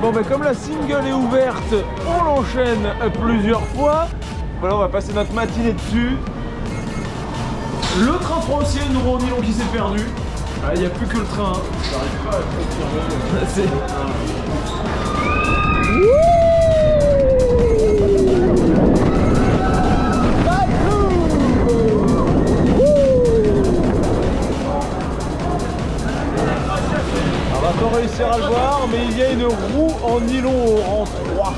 Bon bah comme la single est ouverte, on l'enchaîne plusieurs fois. Voilà, on va passer notre matinée dessus. Le train 3 aussi, une roue en nylon qui s'est perdu. Il n'y a plus que le train. J'arrive pas à le on va pas réussir à le voir, mais il y a une roue en nylon au rang 3.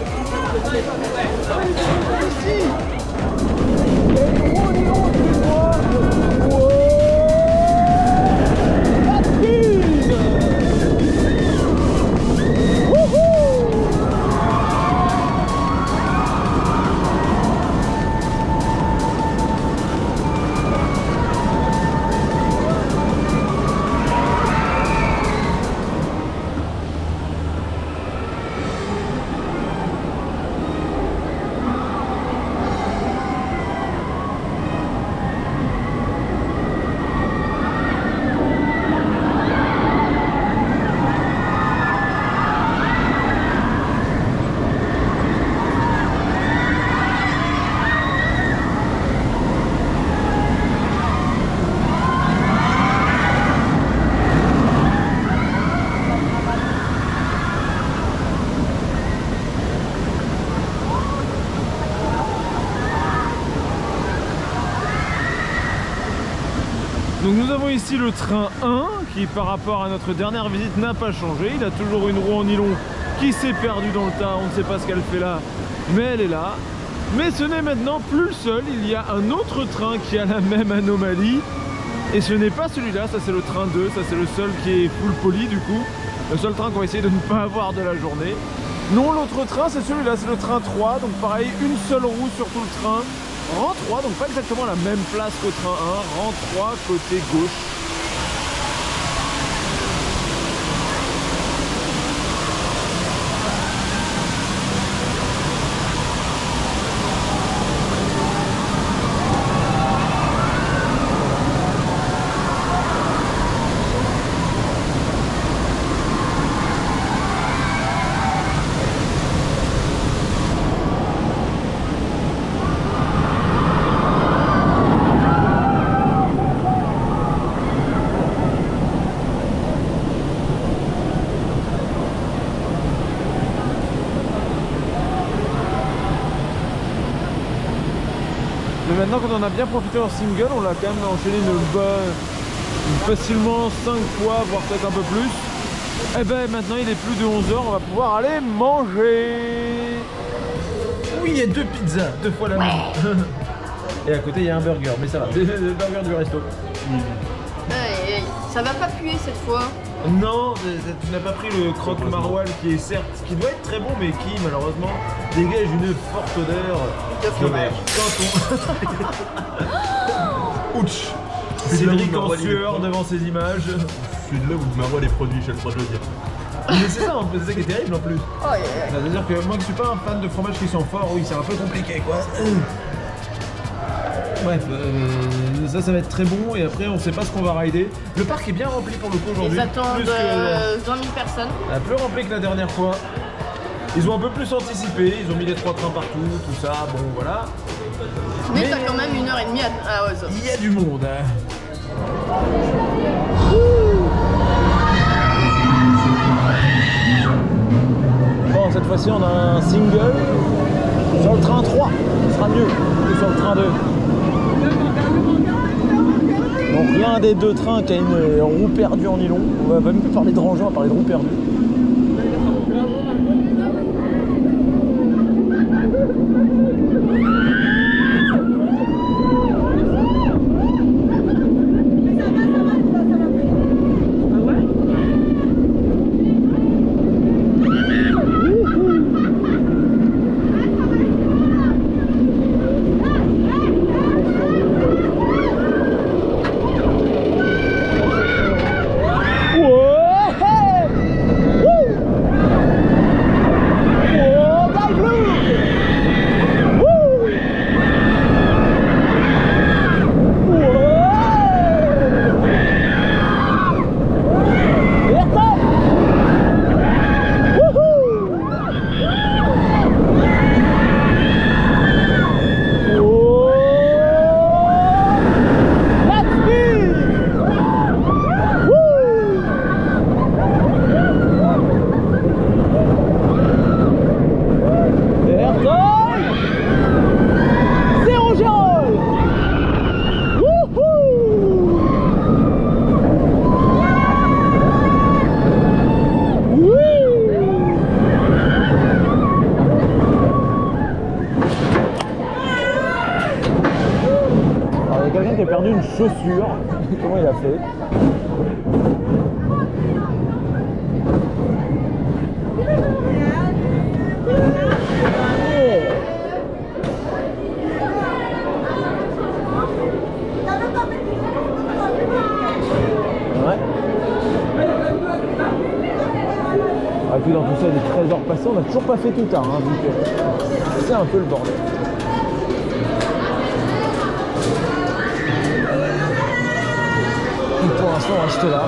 Ici. Donc nous avons ici le train 1 qui par rapport à notre dernière visite n'a pas changé. Il a toujours une roue en nylon qui s'est perdue dans le tas, on ne sait pas ce qu'elle fait là, mais elle est là. Mais ce n'est maintenant plus le seul, il y a un autre train qui a la même anomalie. Et ce n'est pas celui-là, ça c'est le train 2, ça c'est le seul qui est full poli du coup. Le seul train qu'on va essayer de ne pas avoir de la journée. Non, l'autre train c'est celui-là, c'est le train 3, donc pareil, une seule roue sur tout le train. Rang 3, donc pas exactement la même place qu'au train 1, rang 3 côté gauche. Mais maintenant quand on a bien profité en single, on l'a quand même enchaîné facilement 5 fois, voire peut-être un peu plus. Et ben maintenant il est plus de 11 h, on va pouvoir aller manger. Oui, il y a 2 pizzas, 2 fois la même. Et à côté il y a un burger, mais ça va, le burger du resto. Ça va pas puer cette fois. Non, tu n'as pas pris le croque maroilles qui est certes, qui doit être très bon, mais qui malheureusement dégage une forte odeur de fromage. Ouch. Cédric en sueur devant ces images. Je suis de là où le maroilles est produit, j'ai le droit de le dire. Mais c'est ça, c'est ça qui est terrible en plus. Oh, yeah. C'est-à-dire que moi qui suis pas un fan de fromage qui sont forts, oui c'est un peu compliqué quoi. Bref, ça va être très bon et après on sait pas ce qu'on va rider. Le parc est bien rempli pour le coup aujourd'hui. Ils attendent 20 000 personnes. Plus rempli que la dernière fois. Ils ont un peu plus anticipé, ils ont mis les 3 trains partout, tout ça, bon voilà. Mais t'as quand même 1h30 à Oz. Il y a du monde. Hein. Bon, cette fois-ci on a un single sur le train 3, ce sera mieux que sur le train 2. Donc rien des 2 trains qui a une roue perdue en nylon. On va même plus parler de rangement, on va parler de roue perdue. a perdu une chaussure. Comment il a fait? Et puis dans tout ça, il est 13h passées, on n'a toujours pas fait tout tard, hein, donc c'est un peu le bordel. Et pour l'instant, on reste là.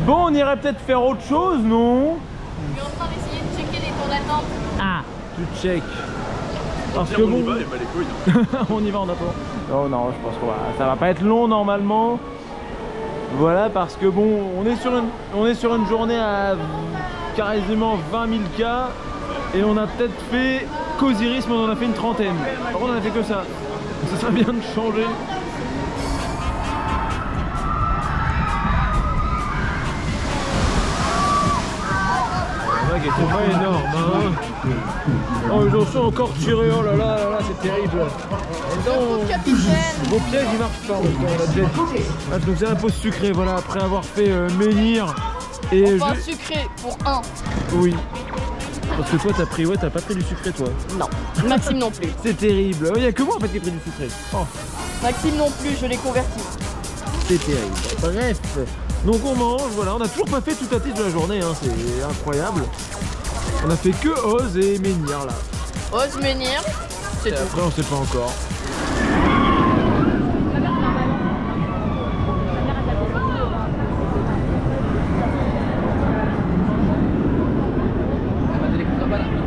Bon, on irait peut-être faire autre chose, non? Je suis en train d'essayer de checker les temps d'attente. Ah, tu check. Parce que on bon, y va, et bah les couilles. on y va en attendant. Non, non, je pense que ça va pas être long normalement. Voilà, parce que bon, on est sur une journée à quasiment 20 000 cas et on a peut-être fait qu'Osiris, mais on en a fait une trentaine. Par contre, on a fait que ça. Ça serait bien de changer. Qui était pas énorme, hein. Oh, j'en suis encore tiré, oh là là, c'est terrible. Capitaine. Vos pièges ils marchent pas, on l'a déjà. Ah, donc c'est un pot sucré, voilà, après avoir fait menhir et Enfin, sucré pour un. Oui. Parce que toi t'as pris, ouais, t'as pas pris du sucré toi. Non. Maxime non plus. C'est terrible. Il y a que moi en fait qui ai pris du sucré. Oh. Maxime non plus, je l'ai converti. C'est terrible. Bref. Donc on mange, voilà, on a toujours pas fait tout à titre de la journée, hein, c'est incroyable. On a fait que Oz et menhir là. Oz, menhir, c'est tout. Après on sait pas encore.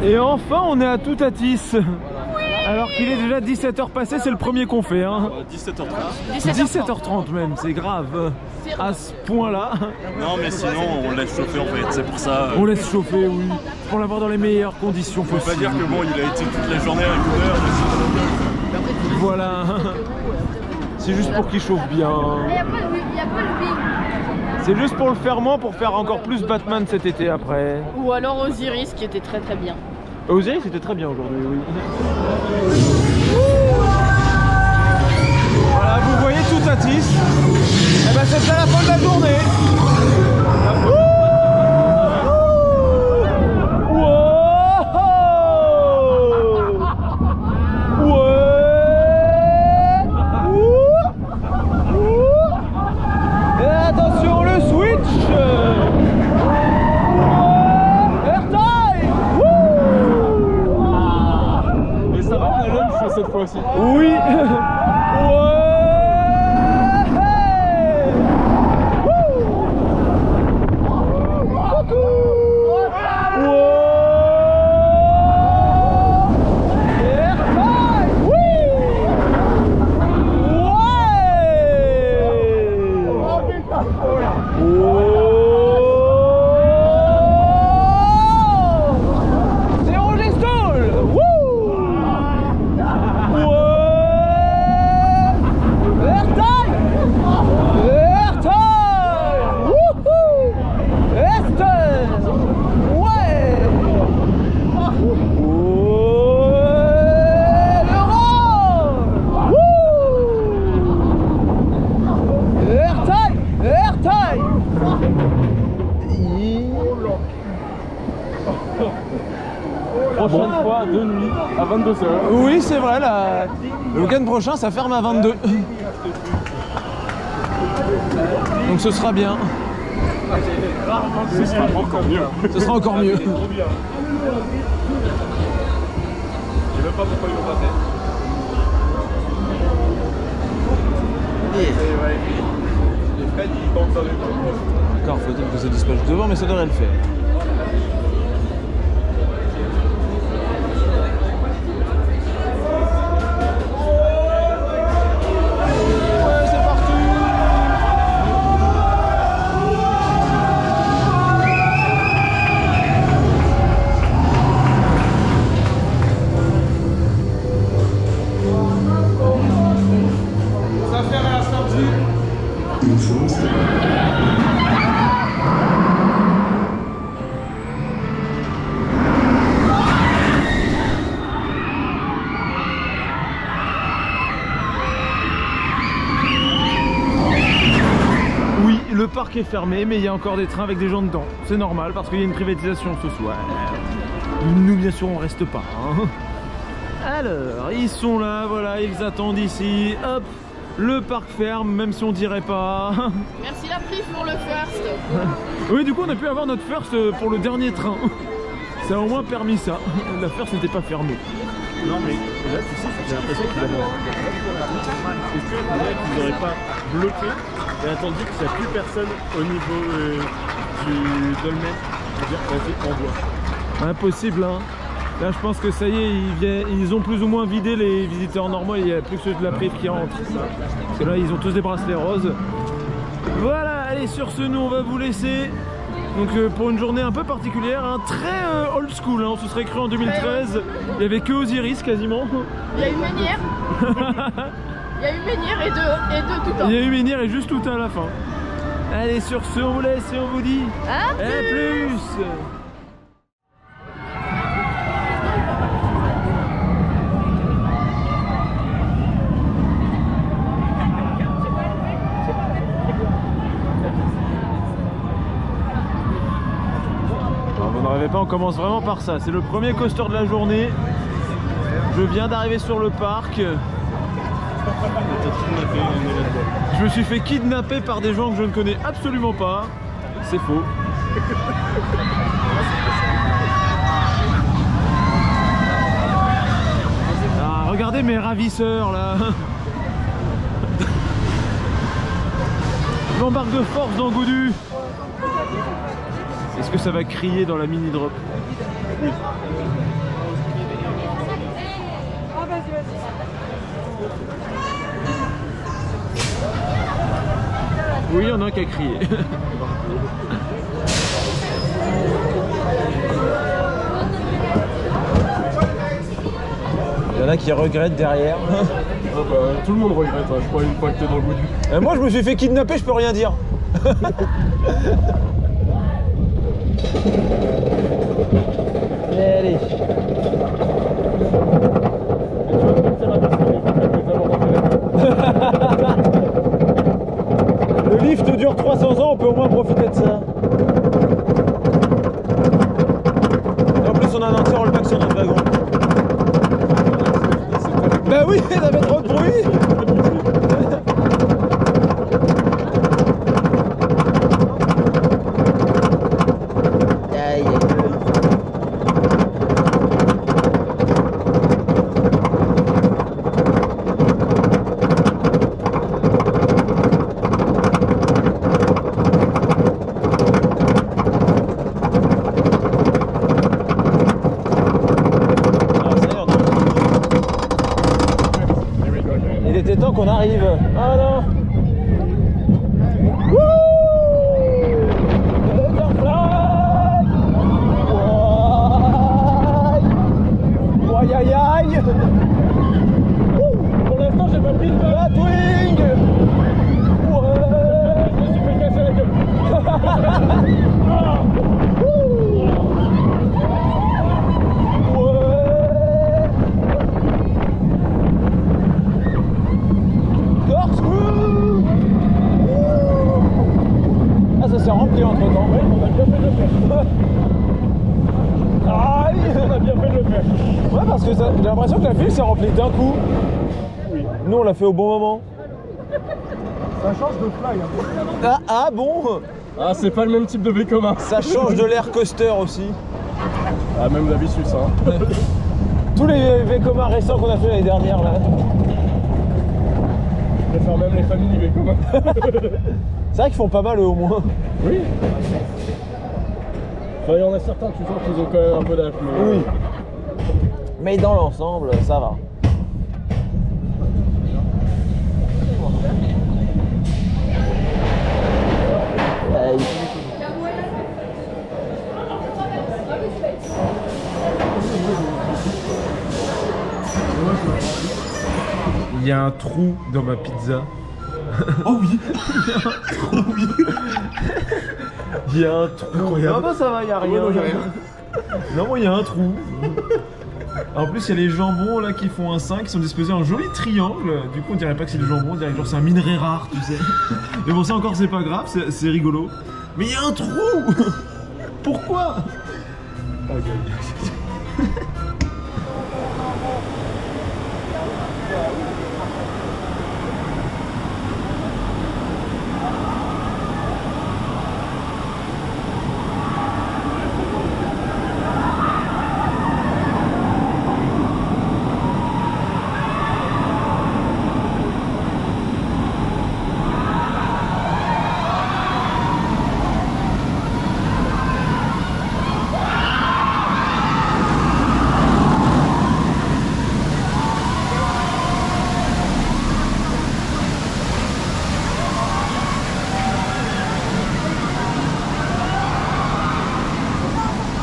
Et enfin on est à Toutatis. Alors qu'il est déjà 17h passé, c'est le premier qu'on fait, hein. 17h30. 17h30 même, c'est grave. À ce point-là. Non mais sinon on laisse chauffer en fait, c'est pour ça. On laisse chauffer, oui. Pour l'avoir dans les meilleures conditions Faut possibles. pas dire que bon, il a été toute la journée avec une heure. Voilà. C'est juste pour qu'il chauffe bien. Il n'y a pas le wing. C'est juste pour le ferment, pour faire encore plus Batman cet été après. Ou alors Osiris qui était très très bien. Osiris c'était très bien aujourd'hui, oui. Voilà, vous voyez Toutatis. Et ben c'est déjà la fin de la journée. Et attention le switch. Mais ça va, on a lunch cette fois aussi. Oui. 22h. Oui, c'est vrai, le week-end prochain, ça ferme à 22. Donc ce sera bien. Ce sera encore mieux. Ce sera encore mieux. Je sais même pas pourquoi ils l'ont pas fait. Les Fred, ils pensent dans les temps. D'accord, faut-il que ça dispatche devant, mais ça devrait le faire. Ouais, c'est parti. Ça fait à la sortie. Oui, le parc est fermé, mais il y a encore des trains avec des gens dedans. C'est normal, parce qu'il y a une privatisation ce soir. Nous, bien sûr, on reste pas. Hein. Alors, ils sont là, voilà, ils attendent ici. Hop, le parc ferme, même si on dirait pas. Merci la prise pour le first. Oui, du coup, on a pu avoir notre first pour le dernier train. Ça a au moins permis ça. La first n'était pas fermée. Non mais là tu sais, j'ai l'impression qu'ils avaient... Est-ce que les mecs ils n'auraient pas bloqué et attendu qu'il n'y a plus personne au niveau du dolmen pour dire vas-y envoie. Impossible, hein. Là, je pense que ça y est, ils ont plus ou moins vidé les visiteurs normaux. Il n'y a plus que ceux de la prive qui rentrent. Parce que là, ils ont tous des bracelets roses. Voilà, allez, sur ce, nous, on va vous laisser. Donc pour une journée un peu particulière, hein, très old school, hein, on se serait cru en 2013, il n'y avait que Osiris quasiment. Il y a une manière. Il y a une manière et deux tout le temps. Il y a eu Menhir et juste tout à la fin. Allez, sur ce, on vous laisse et on vous dit À plus. Vous ne rêvez pas, on commence vraiment par ça. C'est le premier coaster de la journée. Je viens d'arriver sur le parc. Je me suis fait kidnapper par des gens que je ne connais absolument pas. C'est faux. Ah, regardez mes ravisseurs là. J'embarque de force dans Goudu. Est-ce que ça va crier dans la mini drop? Oui. Oui, il y en a un qui a crié. Il y en a qui regrettent derrière. Oh bah, tout le monde regrette, hein, je crois, une fois que t'es dans le goût du... Moi, je me suis fait kidnapper, je peux rien dire. Allez. Le lift dure 300 ans, on peut au moins profiter de ça. Et en plus, on a un entier rollback sur notre wagon. Bah oui, ça fait trop de bruit. Il était temps qu'on arrive. Ah non. Aïe aïe aïe. Pour l'instant, j'ai pas pris de Batwing. Ouais. Je me suis fait casser la gueule. Ah, ça s'est rempli entre temps. Oui, on a bien fait de le faire. Aïe. On a bien fait de le faire. Ouais, bah parce que j'ai l'impression que la file s'est remplie d'un coup. Oui. Nous on l'a fait au bon moment. Ça change de fly. Hein. Ah bon? Ah, c'est pas le même type de Vekoma. Ça change de l'air coaster aussi. Ah, même la Visus, hein. Tous les Vekoma récents qu'on a fait l'année dernière là. Je préfère même les familles Vekoma. C'est vrai qu'ils font pas mal eux au moins. Oui. Enfin, il y en a certains, tu sens qu'ils ont quand même un peu d'âge. Mais... Oui. Mais dans l'ensemble, ça va. Il y a un trou dans ma pizza. Oh oui. Il y a un trou. Ah bah ça va, il y a rien. non, y a rien. Non, moi il y a un trou. En plus, il y a les jambons là qui font un 5 qui sont disposés en joli triangle. Du coup, on dirait pas que c'est du jambon, on dirait que genre c'est un minerai rare, tu sais. Mais bon, ça encore, c'est pas grave, c'est rigolo. Mais il y a un trou. Pourquoi?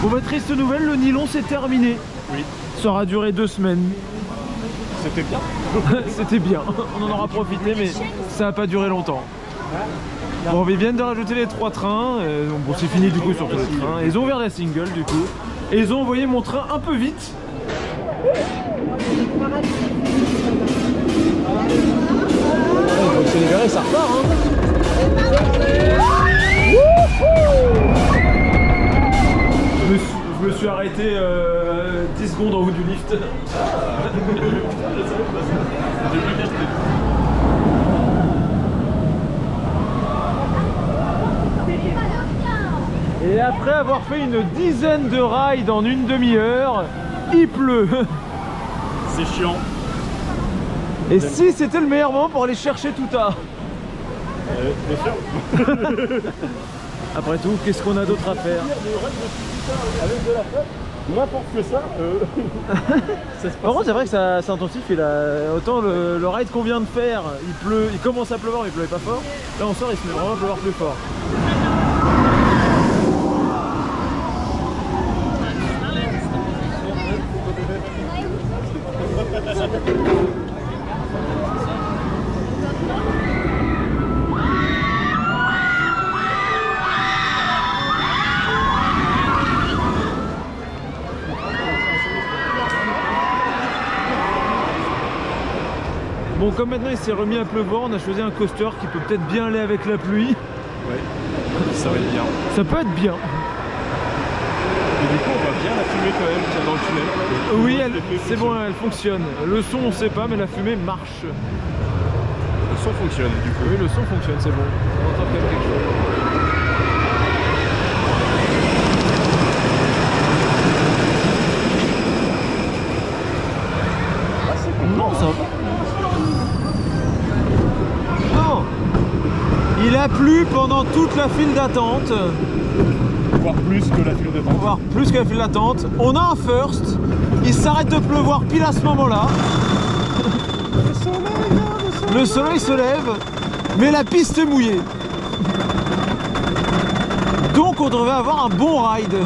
Bon bah triste nouvelle, le nylon c'est terminé. Oui. Ça aura duré 2 semaines. C'était bien. C'était bien, on en aura profité mais ça n'a pas duré longtemps. Bon, ils viennent de rajouter les 3 trains, bon c'est fini du coup sur tous les trains. Ils ont ouvert la single du coup, et ils ont envoyé mon train un peu vite. Donc c'est libéré, ça repart Je me suis arrêté 10 secondes en haut du lift. Et après avoir fait une dizaine de rides en une demi-heure, il pleut. C'est chiant. Et si c'était le meilleur moment pour aller chercher tout à. Bien sûr. Après tout, qu'est-ce qu'on a d'autre à faire? Avec de la fête, n'importe que ça. Ça se passe. Par contre, c'est vrai que ça s'intensifie là. Autant le ride qu'on vient de faire, il pleut, il commence à pleuvoir, mais il pleuvait pas fort. Là, on sort, il se met vraiment à pleuvoir plus fort. Bon, comme maintenant il s'est remis à pleuvoir, on a choisi un coaster qui peut peut-être bien aller avec la pluie. Ouais, ça va être bien. Ça peut être bien. Et du coup, on voit bien la fumée quand même qu'il y a dans le tunnel. Oui, c'est bon, elle fonctionne. Le son, on sait pas, mais la fumée marche. Le son fonctionne du coup. Oui, le son fonctionne, c'est bon. On entend quand même quelque chose. Non, ça va. Non. Il a plu pendant toute la file d'attente. Voire plus que la file d'attente. Voire plus que la file d'attente. On a un first. Il s'arrête de pleuvoir pile à ce moment-là. Le soleil se lève, mais la piste est mouillée. Donc on devrait avoir un bon ride.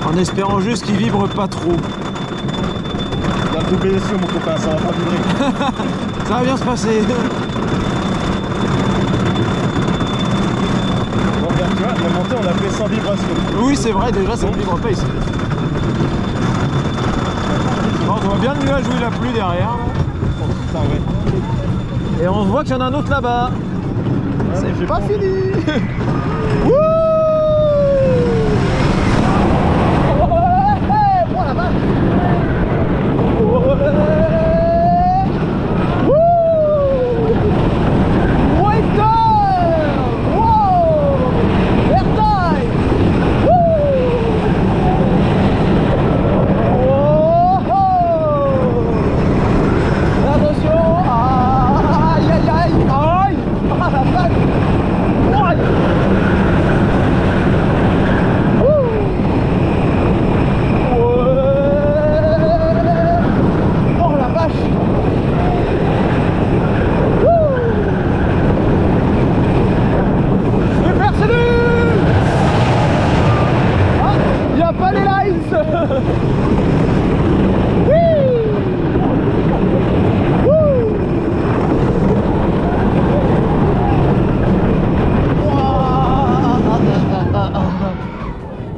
En espérant juste qu'il vibre pas trop. Il y a le double SE mon copain, ça va pas vibrer. Ça va bien se passer. Bon, regarde, tu vois, la montée on a fait sans vibration. Oui c'est vrai, déjà ça ne vibre pas ici. Bon, on voit bien le nuage où il a plu derrière. Oh putain ouais. Et on voit qu'il y en a un autre là-bas. C'est pas fini. Wouh! Oh la vache!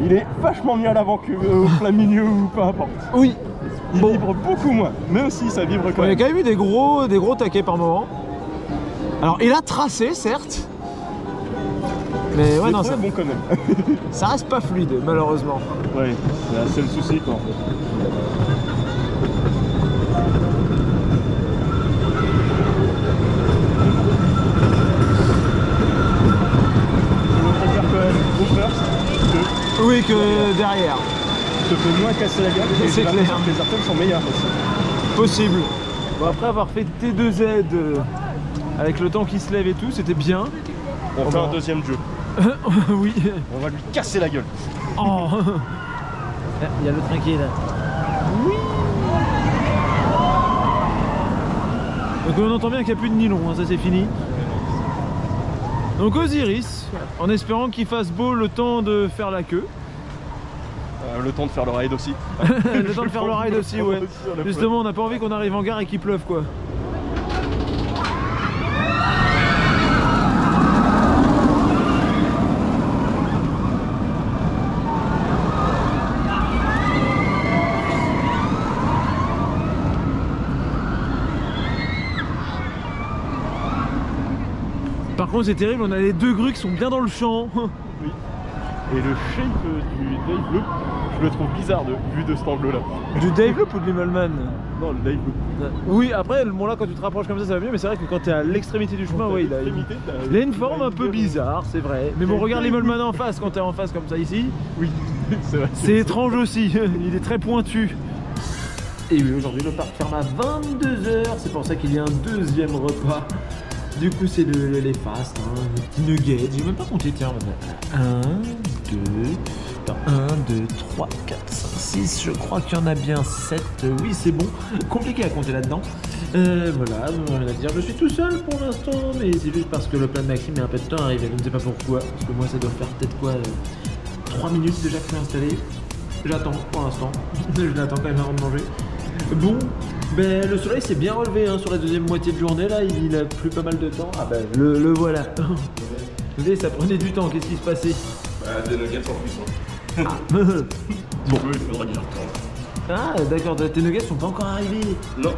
Il est vachement mieux à l'avant qu'au plein milieu ou peu importe. Oui. Il vibre beaucoup moins, mais aussi ça vibre quand même. Il y a quand même eu des gros taquets par moment. Alors il a tracé certes. Mais ouais non ça, bon quand même. Ça reste pas fluide malheureusement. Ouais, c'est le souci quoi en fait. Je préfère quand même au first que... Oui que derrière. Ça te fait moins casser la gueule. C'est clair. Les artères sont meilleures aussi. Possible. Bon après avoir fait T2Z avec le temps qui se lève et tout, c'était bien. On fait un deuxième jeu. Oui. On va lui casser la gueule. Oh. Il y a le train qui est là. Oui. Donc on entend bien qu'il n'y a plus de nylon, hein, ça c'est fini. Donc Osiris, en espérant qu'il fasse beau le temps de faire la queue. Le temps de faire le ride aussi. Le temps de faire le ride aussi, ouais. Justement, on n'a pas envie qu'on arrive en gare et qu'il pleuve quoi. Par contre c'est terrible, on a les deux grues qui sont bien dans le champ. Oui. Et le shape du Dave Loop, je le trouve bizarre vu de cet angle-là. Du Dave Loop ou de l'Immelman? Non, le Dave Loop. Oui, après, bon là quand tu te rapproches comme ça va mieux, mais c'est vrai que quand tu es à l'extrémité du chemin, ouais, il a une forme un peu bizarre, c'est vrai. Mais bon, regarde l'Immelman en face, quand tu es en face comme ça ici. Oui, c'est vrai. C'est étrange aussi, il est très pointu. Et oui, aujourd'hui le parc ferme à 22 h, c'est pour ça qu'il y a un deuxième repas. Du coup c'est les fast, hein, les petits nuggets, j'ai même pas compté, tiens, 1, 2, 3, 4, 5, 6, je crois qu'il y en a bien 7, oui c'est bon, compliqué à compter là-dedans. Voilà, rien à dire, je suis tout seul pour l'instant, mais c'est juste parce que le plan de Maxime est un peu de temps arrivé, je ne sais pas pourquoi, parce que moi ça doit faire peut-être quoi, 3 minutes déjà que je suis installé. J'attends pour l'instant, je l'attends quand même avant de manger. Bon, ben, le soleil s'est bien relevé hein, sur la deuxième moitié de journée, là il a plu pas mal de temps. Ah ben le voilà. Vous savez, ça prenait du temps, qu'est-ce qui se passait? Bah, des nuggets en cuisson. Ah. Bon, il faudra du temps. Ah d'accord, tes nuggets sont pas encore arrivés. Non.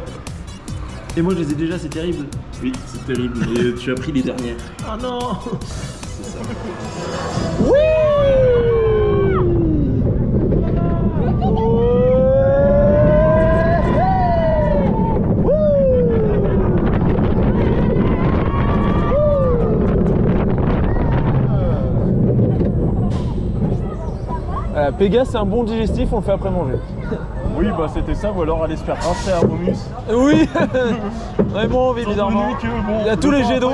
Et moi je les ai déjà, c'est terrible. Oui, c'est terrible, et tu as pris les dernières. Oh non. C'est ça. Oui. Pégase c'est un bon digestif, on le fait après manger. Oui bah c'était ça, ou alors aller se faire rincer à Romus. Oui. Vraiment envie bizarrement. Il y a tous les jets d'eau.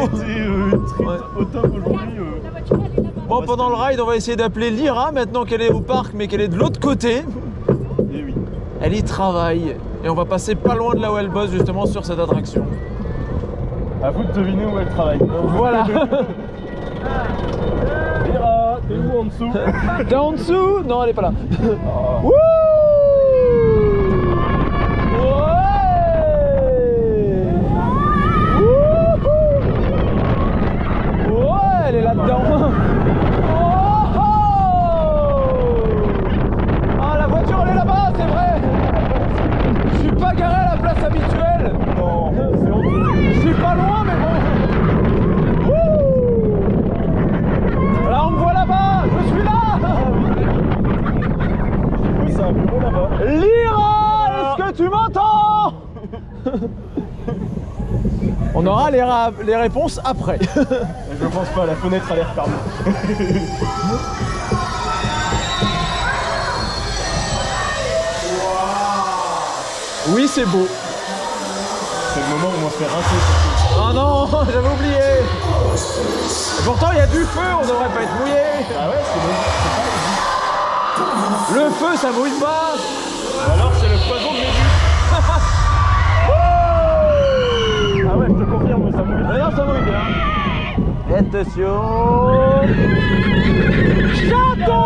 Au top aujourd'hui. Bon pendant le ride on va essayer d'appeler Lyra maintenant qu'elle est au parc mais qu'elle est de l'autre côté. Et oui. Elle y travaille et on va passer pas loin de là où elle bosse justement sur cette attraction. À vous de deviner où elle travaille. Voilà. Lyra, t'es où en dessous? T'es en dessous? Non, elle est pas là. Oh. Wouh! Ouais! Ouais, elle est là-dedans. Oh, oh! Ah, la voiture, elle est là-bas, c'est vrai. Je suis pas garé à la place habituelle. Non, c'est honteux. Je suis pas loin, mais bon. Wouh! On aura les réponses après. Je pense pas, la fenêtre a l'air fermée. Oui, c'est beau. C'est le moment où on se fait rincer. Oh non, j'avais oublié. Et pourtant, il y a du feu, on devrait pas être mouillé. Ah ouais, c'est bon. Le feu, ça mouille pas. Ou alors c'est le poison de Méduse. Ah ouais, je te confirme, ça mouille. D'ailleurs, ça mouille bien. Attention. Château.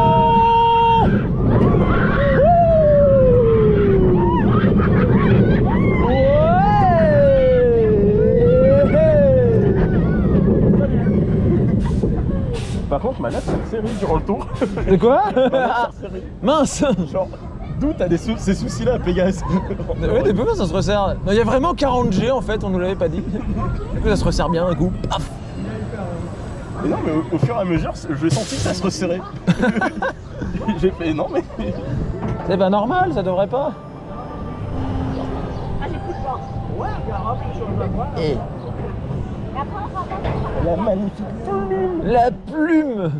Par contre, ma natte s'est serrée durant le tour. De quoi? Mince. Mince. Genre, d'où t'as ces soucis-là, Pégase? Oui, des peu ça se resserre. Il y a vraiment 40 G en fait, on nous l'avait pas dit. Du coup, ça se resserre bien d'un coup. Paf. Mais non, mais au fur et à mesure, je senti que ça se resserrait. J'ai fait non, mais. C'est pas normal, ça devrait pas. Et La magnifique plume. la plume.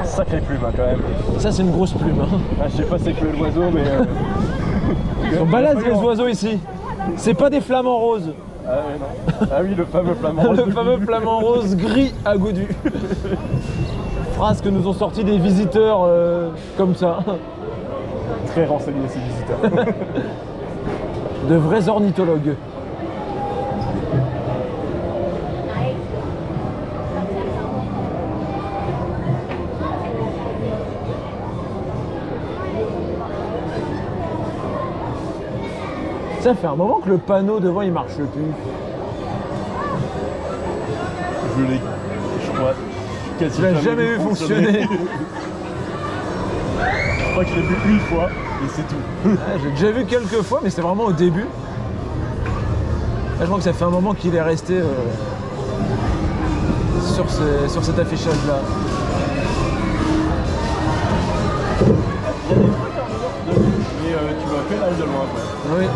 Sacrée plume, hein, quand même. Ça, c'est une grosse plume. Hein. Ah, je sais pas c'est que l'oiseau, mais. On balade les oiseaux ici. C'est pas des flamants roses. Ah, ouais, non. Ah oui, le fameux flamant rose. Le fameux flamant rose gris à Gaudu. Phrase que nous ont sorti des visiteurs comme ça. Très renseigné, ces visiteurs. De vrais ornithologues. Ça fait un moment que le panneau devant il marche plus. Je crois, Tu l'as jamais vu fonctionner. Je crois que je l'ai vu une fois et c'est tout. Ouais, j'ai déjà vu quelques fois, mais c'était vraiment au début. Là, je crois que ça fait un moment qu'il est resté sur cet affichage-là. Il y a des trucs à un moment de vue, mais tu vois que dalle de loin après. Oui.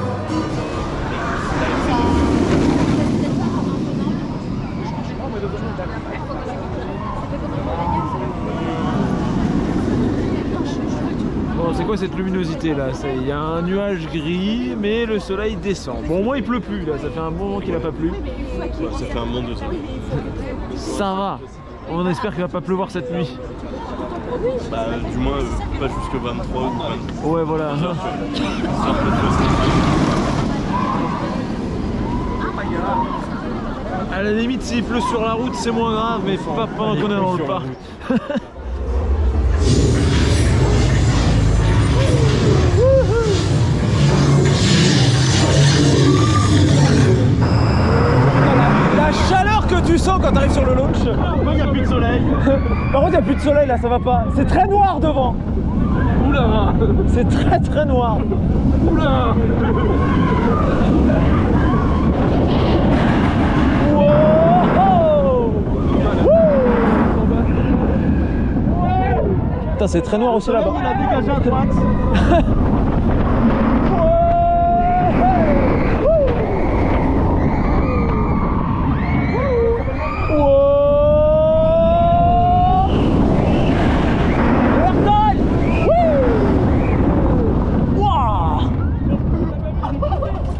Bon, c'est quoi cette luminosité là? Il y a un nuage gris, mais le soleil descend. Bon, au moins il pleut plus là, ça fait un bon moment qu'il n'a pas plu. Ouais, ça fait un monde de soleil. Ça va. On espère qu'il va pas pleuvoir cette nuit. Bah, du moins, pas jusque 23 ou 22. Ouais, voilà. À la limite, s'il pleut sur la route, c'est moins grave, mais pas pendant qu'on est dans le parc. La chaleur que tu sens quand tu arrives sur le launch. Il n'y a plus de soleil. Par contre, il n'y a plus de soleil là, ça va pas. C'est très noir devant. Oula. C'est très très noir. Oula. Putain, c'est très noir aussi là-bas. Il a dégagé à droite.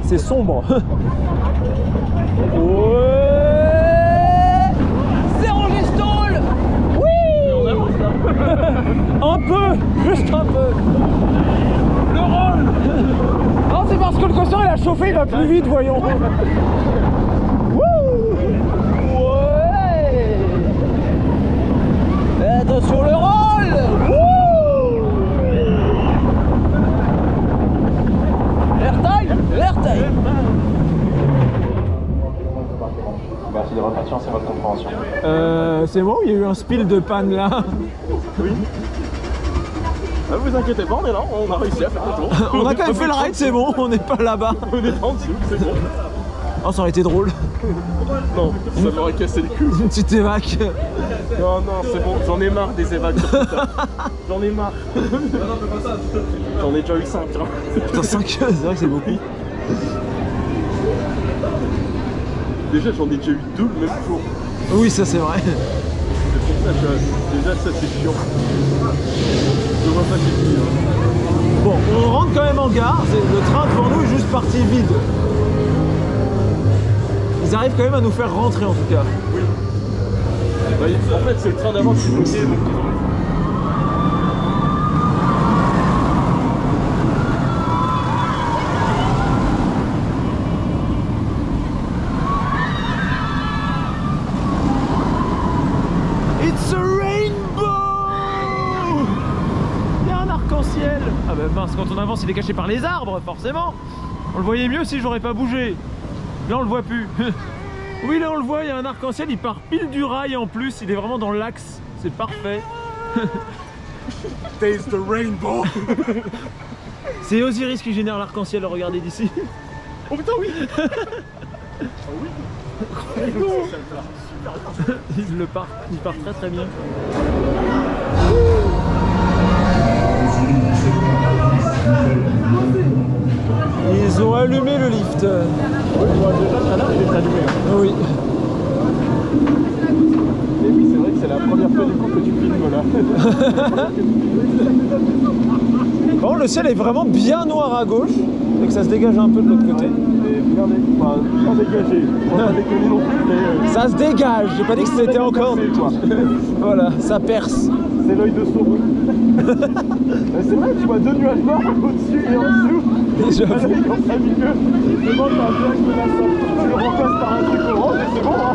C'est sombre. Zéro gestole. Oui. Un peu, juste un peu. Le rôle. Non, c'est parce que le coaster il a chauffé, il va plus vite, voyons. Ouais. Attention le rôle. L'airtime. Merci de votre patience et votre compréhension. C'est moi ou il y a eu un spill de panne là? Oui. Ne vous inquiétez pas, on est là, on a réussi à faire le tour. On a quand même fait le ride, c'est bon, on n'est pas là-bas. On est en dessous, c'est bon. Oh, ça aurait été drôle. Non, ça m'aurait cassé le cul. Une petite évac. Non, non, c'est bon, j'en ai marre des évacs sur Twitter. J'en ai marre. J'en ai déjà eu 5. Hein. Putain, 5 c'est vrai que c'est beaucoup. Déjà, j'en ai déjà eu 2 le même jour. Oui, ça c'est vrai. C'est pour ça que déjà, ça c'est chiant. Je vois pas c'est qui. Hein. Bon, on rentre quand même en gare. Le train devant nous est juste parti vide. Ils arrivent quand même à nous faire rentrer en tout cas. Oui. Bah, en fait, c'est le train d'avant qui est bloqué. Donc... It's a rainbow! Il y a un arc-en-ciel. Ah bah mince, quand on avance, il est caché par les arbres, forcément. On le voyait mieux si j'aurais pas bougé. Là, on le voit plus. Oui, là, on le voit, il y a un arc-en-ciel, il part pile du rail en plus. Il est vraiment dans l'axe. C'est parfait. Taste the rainbow! C'est Osiris qui génère l'arc-en-ciel, regardez d'ici. Oh putain, oui! Oh oui! Il part très très bien. Ils ont allumé le lift. Oui, déjà, tout à l'heure, il est allumé. Oui. Et oui, c'est vrai que c'est la première fois du coup que tu filmes là. Bon, le ciel est vraiment bien noir à gauche et que ça se dégage un peu de l'autre côté. Bien dégagé. On va pas déconner non plus, mais. Ça se dégage, j'ai pas dit que c'était encore. Toi. Voilà, ça perce. C'est l'œil de Sauron. C'est vrai, tu vois 2 nuages noirs au-dessus et en dessous. J'avoue. Avec en plein milieu. C'est bon, t'as un nuage menaçant. Tu le remplaces par un truc orange et c'est bon, hein.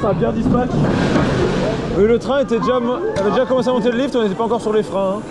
Ça a bien dispatch. Le train avait déjà commencé à monter le lift, on n'était pas encore sur les freins. Hein.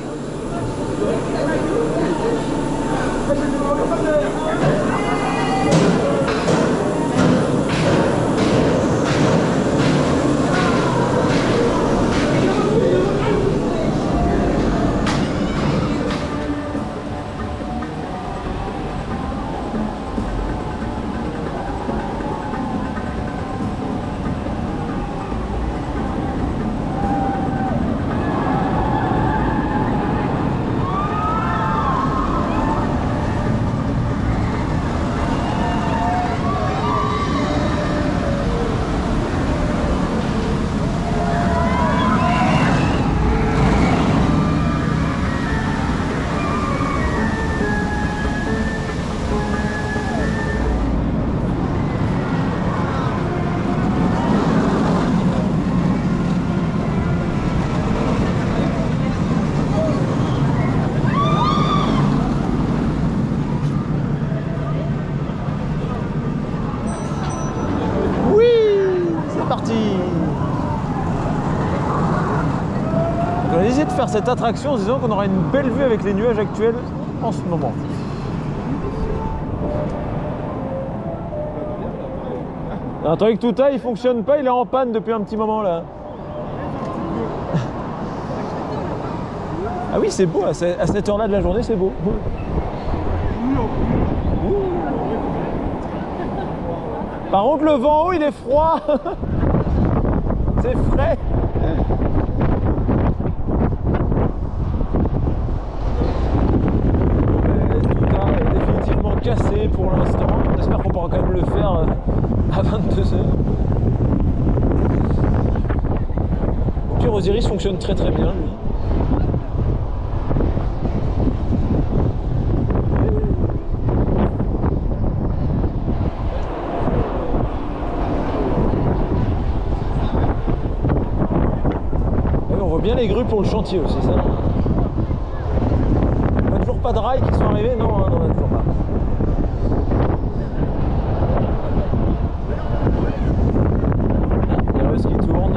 On a décidé de faire cette attraction en se disant qu'on aura une belle vue avec les nuages actuels en ce moment. Un truc tout il fonctionne pas, il est en panne depuis un petit moment là. Ah oui, c'est beau, à cette heure-là de la journée, c'est beau. Par contre, le vent haut, il est froid. C'est frais. Tout est définitivement cassé pour l'instant. On espère qu'on pourra quand même le faire à 22h. Au pire, Osiris fonctionne très très bien, lui. les grues pour le chantier aussi, ça. On n'a toujours pas de rails qui sont arrivés? Non, hein, non, on n'a toujours pas. Il y a Russ qui tourne.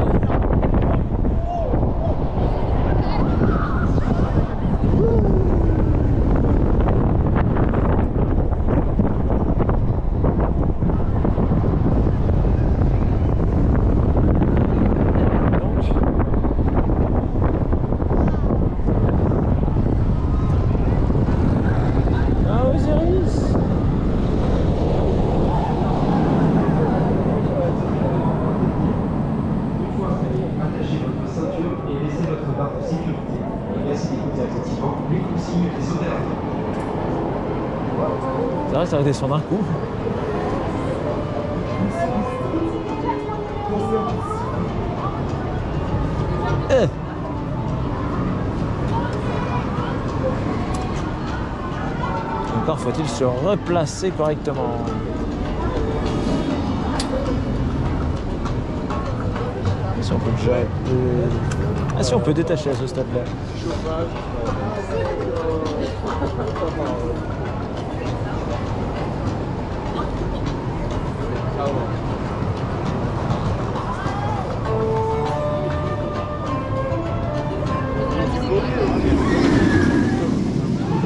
C'est vrai, ça redescend d'un coup. Encore faut-il se replacer correctement. Si on peut déjà... Ah si, on peut détacher à ce stade-là.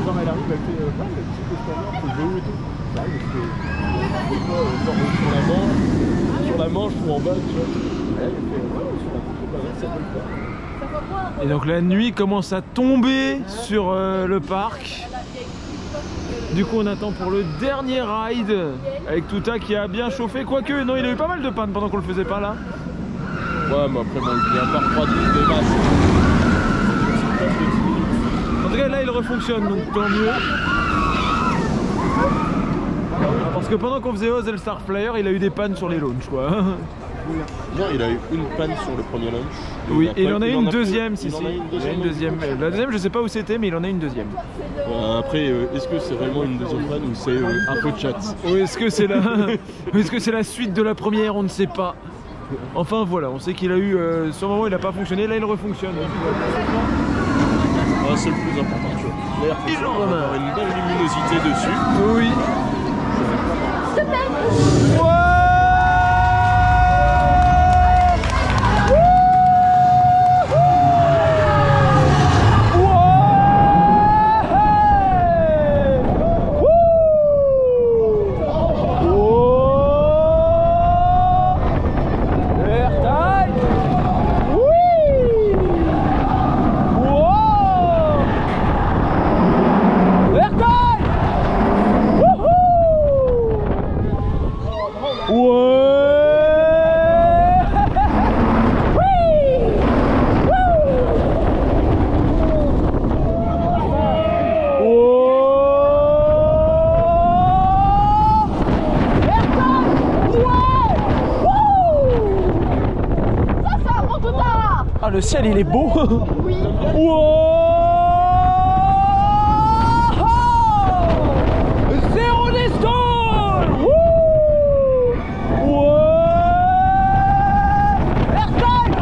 Quand elle arrive, elle fait le petit postérieur, c'est beau et tout. Là, elle fait sur la manche ou en bas, tu vois. Elle fait ça peut le faire. Et donc la nuit commence à tomber sur le parc. Du coup on attend pour le dernier ride avec Touta qui a bien chauffé, quoique non, il a eu pas mal de panne pendant qu'on le faisait pas là. Ouais, mais après bon, il est un peu refroidi des masses. En tout cas là il refonctionne, donc tant mieux. Parce que pendant qu'on faisait Oz et le Star Flyer, il a eu des pannes sur les launches quoi. Non, il a eu une panne sur le premier launch. Oui, et il en a eu une deuxième, si. Il en a une deuxième. La deuxième, je sais pas où c'était, mais il en a une deuxième. Après, est-ce que c'est vraiment une deuxième panne ou c'est un peu de chat? Ou est-ce que c'est la suite de la première? On ne sait pas. Enfin voilà, on sait qu'il a eu. Sur le moment, il n'a pas fonctionné, là il refonctionne. Ah, c'est le plus important, tu vois. L'air, il va avoir une belle luminosité dessus. Oui. Ah, le ciel il est beau. Oui. Zéro distance. Airtime.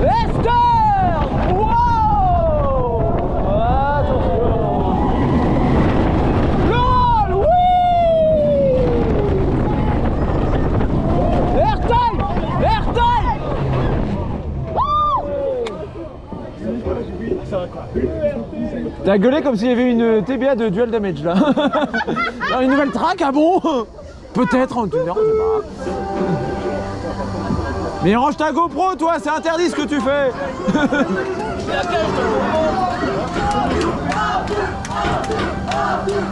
Esther. Attention. LOL. Oui. Airtime. Airtime. T'as gueulé comme s'il y avait une TBA de dual damage là. Alors, une nouvelle track, ah bon? Peut-être en tout cas, je sais pas. Mais range ta GoPro toi, c'est interdit ce que tu fais.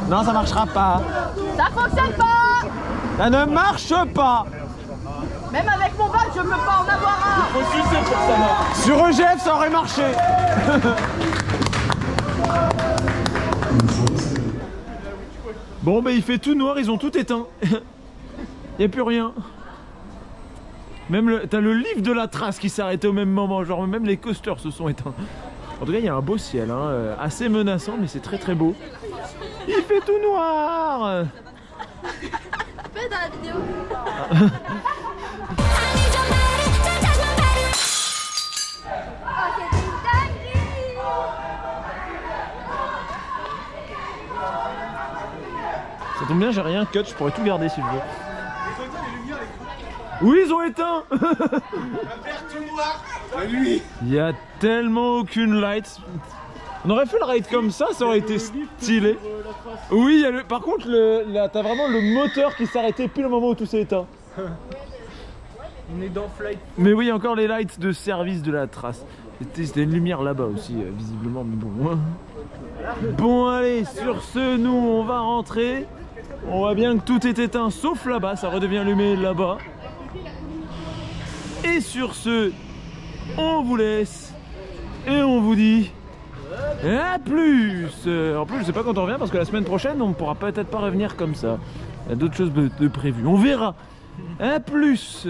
Non, ça marchera pas. Ça fonctionne pas. Ça ne marche pas. Même avec mon badge, je peux pas en avoir un. Faut sucer pour que ça marche. Sur EGF, ça aurait marché. Bon, bah il fait tout noir, ils ont tout éteint. Il n'y a plus rien. Même t'as le livre de la trace qui s'est arrêté au même moment, genre même les coasters se sont éteints. En tout cas, il y a un beau ciel, hein, assez menaçant, mais c'est très très beau. Il fait tout noir. Fais dans la vidéo. I need your man. Ça tombe bien, j'ai rien cut, je pourrais tout garder si je veux. Oui, ils ont éteint. Il y a tellement aucune light. On aurait fait le ride comme ça aurait été stylé. Oui, il y a le... par contre, t'as vraiment le moteur qui s'arrêtait pile au moment où tout s'est éteint. On est dans Flight. Mais oui, encore les lights de service de la trace. C'était une lumière là-bas aussi, visiblement, mais bon. Bon, allez, sur ce, nous, on va rentrer. On voit bien que tout est éteint, sauf là-bas, ça redevient allumé là-bas. Et sur ce, on vous laisse. Et on vous dit... à plus. En plus, je sais pas quand on revient, parce que la semaine prochaine, on pourra peut-être pas revenir comme ça. Il y a d'autres choses de prévues. On verra. À plus.